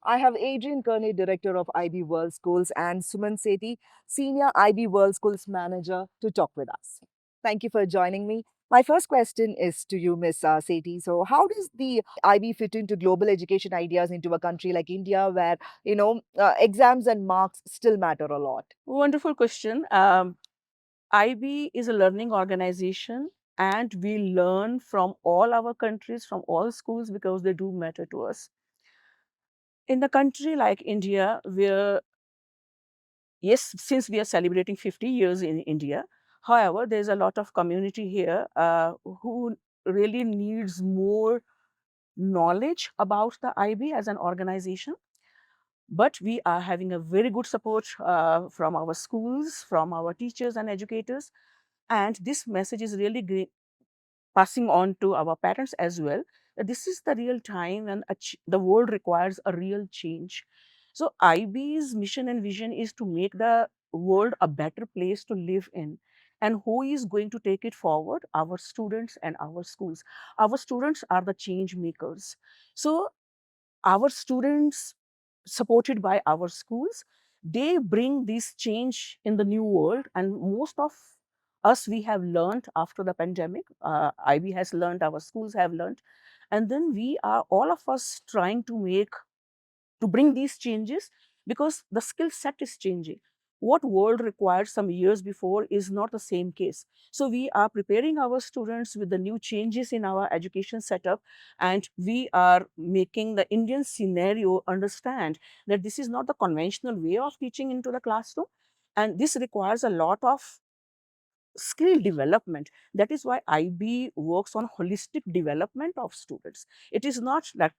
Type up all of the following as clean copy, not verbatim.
I have Adrien Kearney, Director of IB World Schools, and Suman Sethi, Senior IB World Schools Manager, to talk with us. Thank you for joining me. My first question is to you, Ms. Sethi. So, how does the IB fit into global education ideas into a country like India, where exams and marks still matter a lot? Wonderful question. IB is a learning organization, and we learn from all our countries, from all schools, because they do matter to us. In a country like India, where, yes, since we are celebrating 50 years in India, however, there's a lot of community here who really needs more knowledge about the IB as an organization. But we are having a very good support from our schools, from our teachers and educators. And this message is really passing on to our parents as well. That this is the real time when the world requires a real change. So IB's mission and vision is to make the world a better place to live in. And who is going to take it forward? Our students and our schools. Our students are the change makers. So our students, supported by our schools, they bring this change in the new world. And most of us, we have learned after the pandemic. IB has learned, our schools have learned, and then we are all of us trying to bring these changes, because the skill set is changing. What world required some years before is not the same case. So we are preparing our students with the new changes in our education setup, and we are making the Indian scenario understand that this is not the conventional way of teaching into the classroom, and this requires a lot of skill development. That is why IB works on holistic development of students. It is not like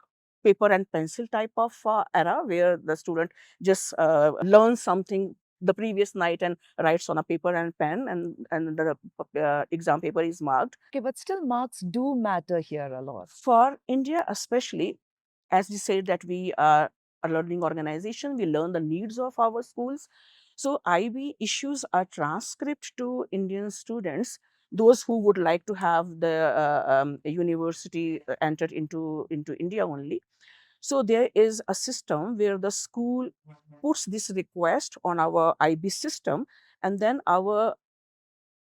paper and pencil type of era where the student just learns something the previous night and writes on a paper and pen, and the exam paper is marked. Okay, but still, marks do matter here a lot. For India especially, as we said that we are a learning organization, we learn the needs of our schools. So IB issues a transcript to Indian students, those who would like to have the university entered into India only. So there is a system where the school puts this request on our IB system, and then our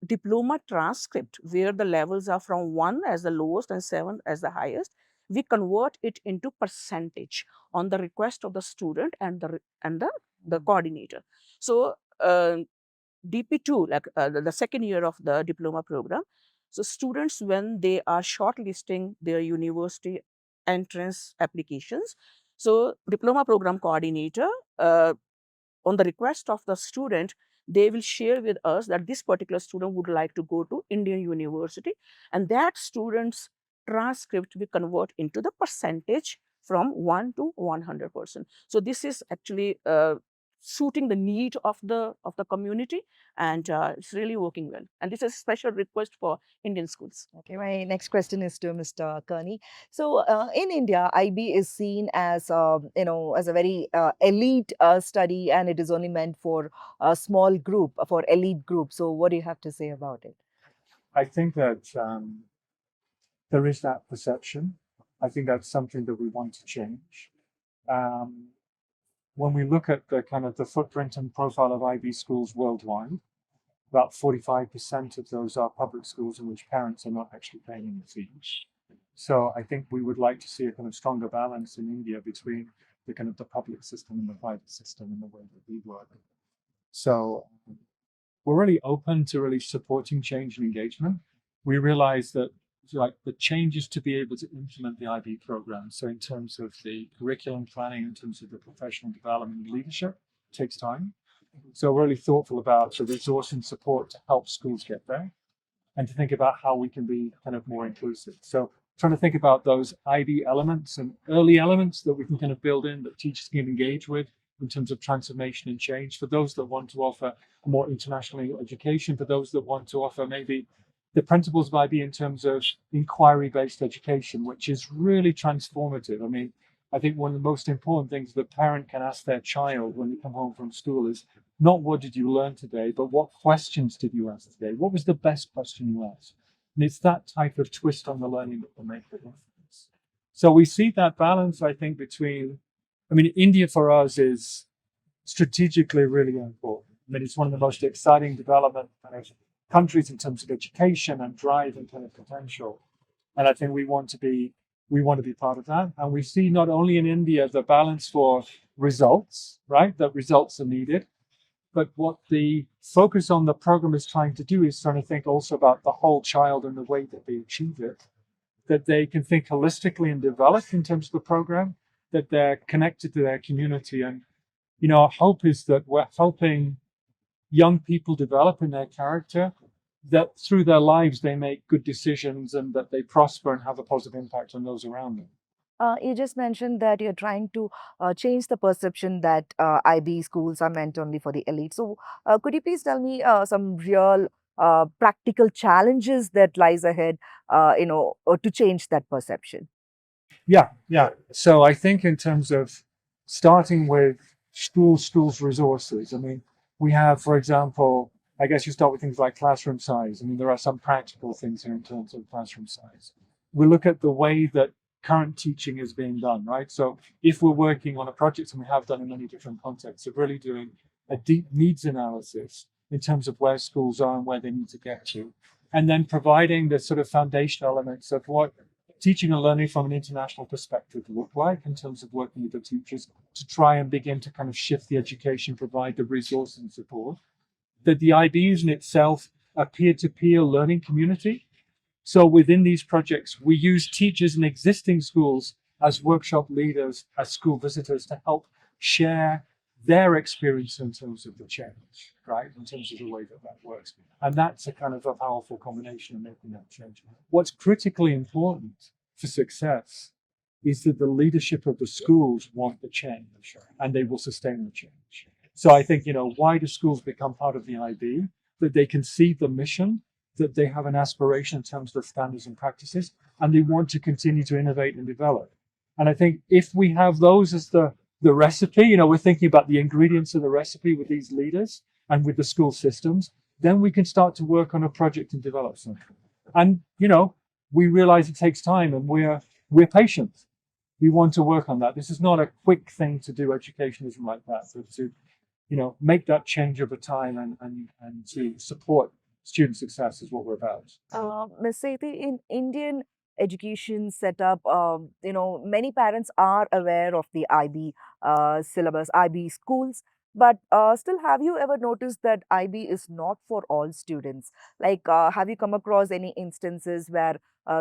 diploma transcript, where the levels are from 1 as the lowest and 7 as the highest, we convert it into percentage on the request of the student and the coordinator. So DP2, like the second year of the diploma program. So students, when they are shortlisting their university entrance applications, so diploma program coordinator, on the request of the student, they will share with us that this particular student would like to go to Indian university, and that student's transcript we convert into the percentage from 1 to 100%. So this is actually suiting the need of the community, and it's really working well. And this is a special request for Indian schools. Okay, my next question is to Mr. Kearney. So, in India, IB is seen as as a very elite study, and it is only meant for a small group, for elite group. So, what do you have to say about it? I think that there is that perception. I think that's something that we want to change. Um, when we look at the kind of the footprint and profile of IB schools worldwide, about 45% of those are public schools in which parents are not actually paying any fees. So I think we would like to see a kind of stronger balance in India between the kind of the public system and the private system in the way that we work. So we're really open to really supporting change and engagement. We realize that like the changes to be able to implement the IB program. So in terms of the curriculum planning, in terms of the professional development and leadership, takes time. So we're really thoughtful about the resource and support to help schools get there, and to think about how we can be kind of more inclusive. So trying to think about those IB elements and early elements that we can kind of build in that teachers can engage with in terms of transformation and change. For those that want to offer more international education, for those that want to offer maybe the principles of IB in terms of inquiry-based education, which is really transformative. I mean, I think one of the most important things that parent can ask their child when they come home from school is not what did you learn today, but what questions did you ask today? What was the best question you asked? And it's that type of twist on the learning that will make the difference. So we see that balance, I think, between I mean, India for us is strategically really important. I mean, it's one of the most exciting development kind of countries in terms of education and drive and kind of potential. And I think we want to be part of that. And we see not only in India the balance for results, right? That results are needed, but what the focus on the program is trying to do is trying to think also about the whole child and the way that they achieve it, that they can think holistically and develop in terms of the program, that they're connected to their community. And, our hope is that we're helping young people develop in their character, that through their lives they make good decisions and that they prosper and have a positive impact on those around them. You just mentioned that you're trying to change the perception that IB schools are meant only for the elite. So, could you please tell me some real practical challenges that lies ahead, to change that perception? Yeah, yeah. So I think in terms of starting with schools resources, I mean, we have, for example, I guess you start with things like classroom size. I mean, there are some practical things here in terms of classroom size. We look at the way that current teaching is being done, right? So if we're working on a project, and we have done in many different contexts, of really doing a deep needs analysis in terms of where schools are and where they need to get to, and then providing the sort of foundational elements of what teaching and learning from an international perspective look like in terms of working with the teachers to try and begin to kind of shift the education, provide the resources and support. That the IB is in itself a peer-to-peer learning community. So within these projects, we use teachers in existing schools as workshop leaders, as school visitors to help share their experience in terms of the change, right? In terms of the way that that works. And that's a kind of a powerful combination of making that change. What's critically important for success is that the leadership of the schools want the change and they will sustain the change. So I think, why do schools become part of the IB? That they can see the mission, that they have an aspiration in terms of standards and practices, and they want to continue to innovate and develop. And I think if we have those as the recipe, we're thinking about the ingredients of the recipe with these leaders and with the school systems, then we can start to work on a project and develop something. And, we realize it takes time and we're patient. We want to work on that. This is not a quick thing to do. Education isn't like that. So to, make that change over time and to support student success is what we're about. Ms. Sethi, in Indian education setup, many parents are aware of the IB syllabus, IB schools, but still, have you ever noticed that IB is not for all students? Like, have you come across any instances where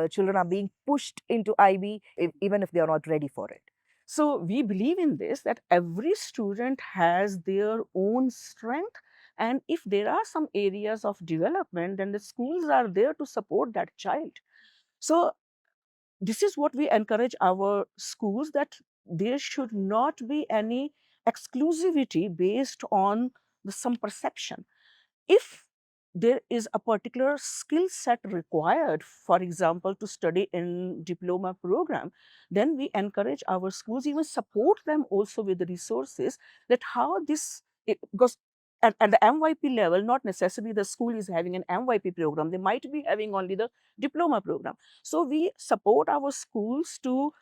children are being pushed into IB, even if they are not ready for it? So we believe in this, that every student has their own strength. And if there are some areas of development, then the schools are there to support that child. So this is what we encourage our schools, that there should not be any exclusivity based on some perception. If there is a particular skill set required, for example, to study in diploma program, then we encourage our schools, even support them also with the resources, that how this, because at the MYP level, not necessarily the school is having an MYP program, they might be having only the diploma program. So we support our schools to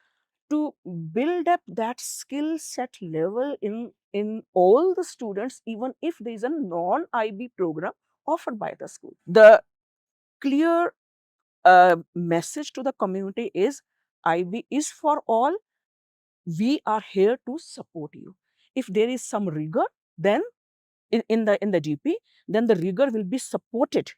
build up that skill set level in all the students, even if there is a non-IB program offered by the school. The clear message to the community is, IB is for all. We are here to support you. If there is some rigor, then in the DP, then the rigor will be supported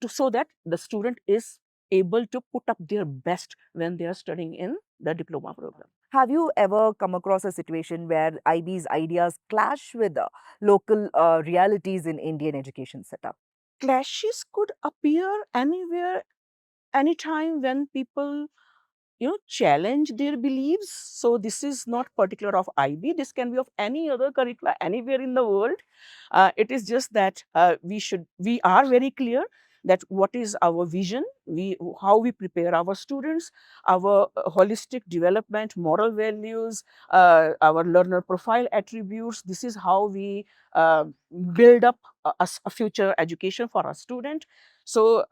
so that the student is able to put up their best when they are studying in the diploma program. Have you ever come across a situation where IB's ideas clash with the local realities in Indian education setup? Clashes could appear anywhere, anytime, when people challenge their beliefs. So this is not particular of IB, this can be of any other curricula anywhere in the world. It is just that we are very clear that what is our vision, how we prepare our students, our holistic development, moral values, our learner profile attributes. This is how we build up a future education for our student. So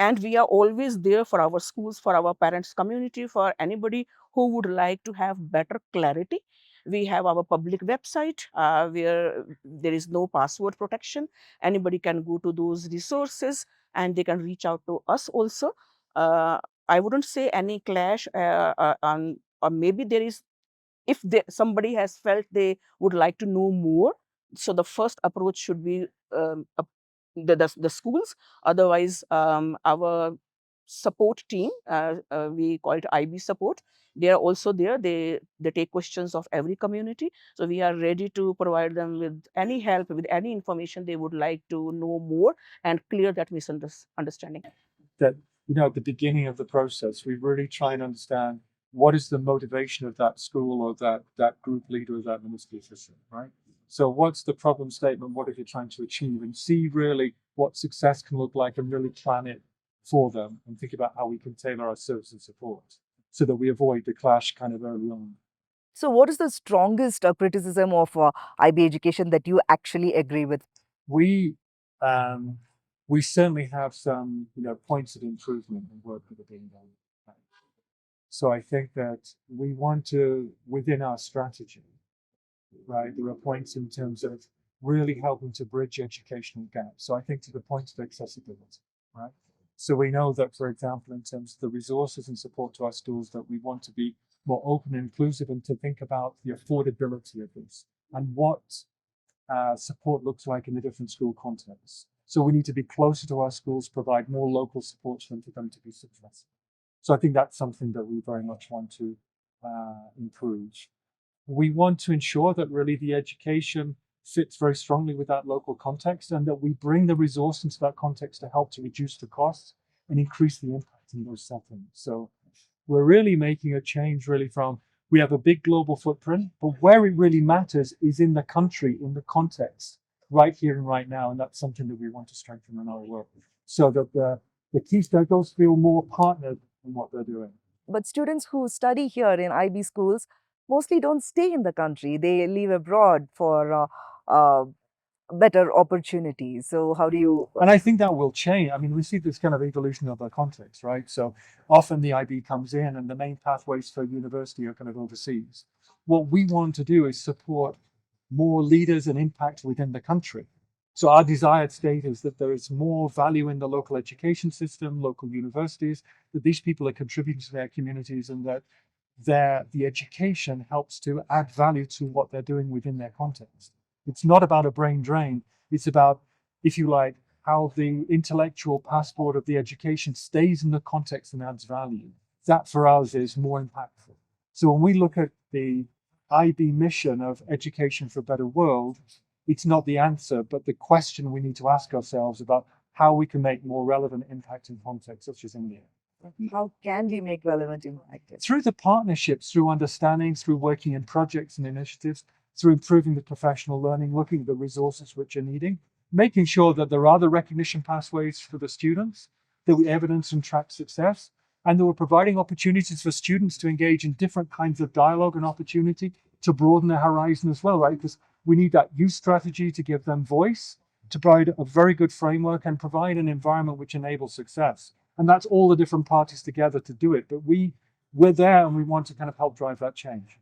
And we are always there for our schools, for our parents community, for anybody who would like to have better clarity. We have our public website where there is no password protection. Anybody can go to those resources and they can reach out to us also. I wouldn't say any clash or maybe there is, if somebody has felt they would like to know more, so the first approach should be the schools. Otherwise, our support team, we call it IB support, they are also there. They take questions of every community. So we are ready to provide them with any help, with any information they would like to know more and clear that misunderstanding. That, at the beginning of the process, we really try and understand what is the motivation of that school or that group leader or that ministry assistant, right? So what's the problem statement? What are you trying to achieve? And see really what success can look like and really plan it for them and think about how we can tailor our service and support so that we avoid the clash kind of early on. So, what is the strongest criticism of IB education that you actually agree with? We we certainly have some points of improvement and work that are being done. So I think that we want to, within our strategy, right, there are points in terms of really helping to bridge educational gaps. So I think to the point of accessibility, right? So we know that, for example, in terms of the resources and support to our schools, that we want to be more open and inclusive and to think about the affordability of this and what support looks like in the different school contexts. So we need to be closer to our schools, provide more local support for them to be successful. So I think that's something that we very much want to improve. We want to ensure that really the education fits very strongly with that local context and that we bring the resource into that context to help to reduce the costs and increase the impact in those settings. So we're really making a change really from, we have a big global footprint, but where it really matters is in the country, in the context, right here and right now. And that's something that we want to strengthen in our work so that the key stakeholders feel more partnered in what they're doing. But students who study here in IB schools mostly don't stay in the country. They leave abroad for better opportunities. So, how do you? And I think that will change. I mean, we see this kind of evolution of the context, right? So often the IB comes in and the main pathways for university are kind of overseas. What we want to do is support more leaders and impact within the country. So our desired state is that there is more value in the local education system, local universities, that these people are contributing to their communities and that the education helps to add value to what they're doing within their context. It's not about a brain drain. It's about, if you like, how the intellectual passport of the education stays in the context and adds value. That for us is more impactful. So when we look at the IB mission of education for a better world, it's not the answer, but the question we need to ask ourselves about how we can make more relevant impact in contexts such as India. How can we make relevant impact? Through the partnerships, through understanding, through working in projects and initiatives, through improving the professional learning, looking at the resources which are needing, making sure that there are the recognition pathways for the students, that we evidence and track success, and that we're providing opportunities for students to engage in different kinds of dialogue and opportunity to broaden their horizon as well, right? Because we need that youth strategy to give them voice, to provide a very good framework and provide an environment which enables success. And that's all the different parties together to do it. But we're there and we want to kind of help drive that change.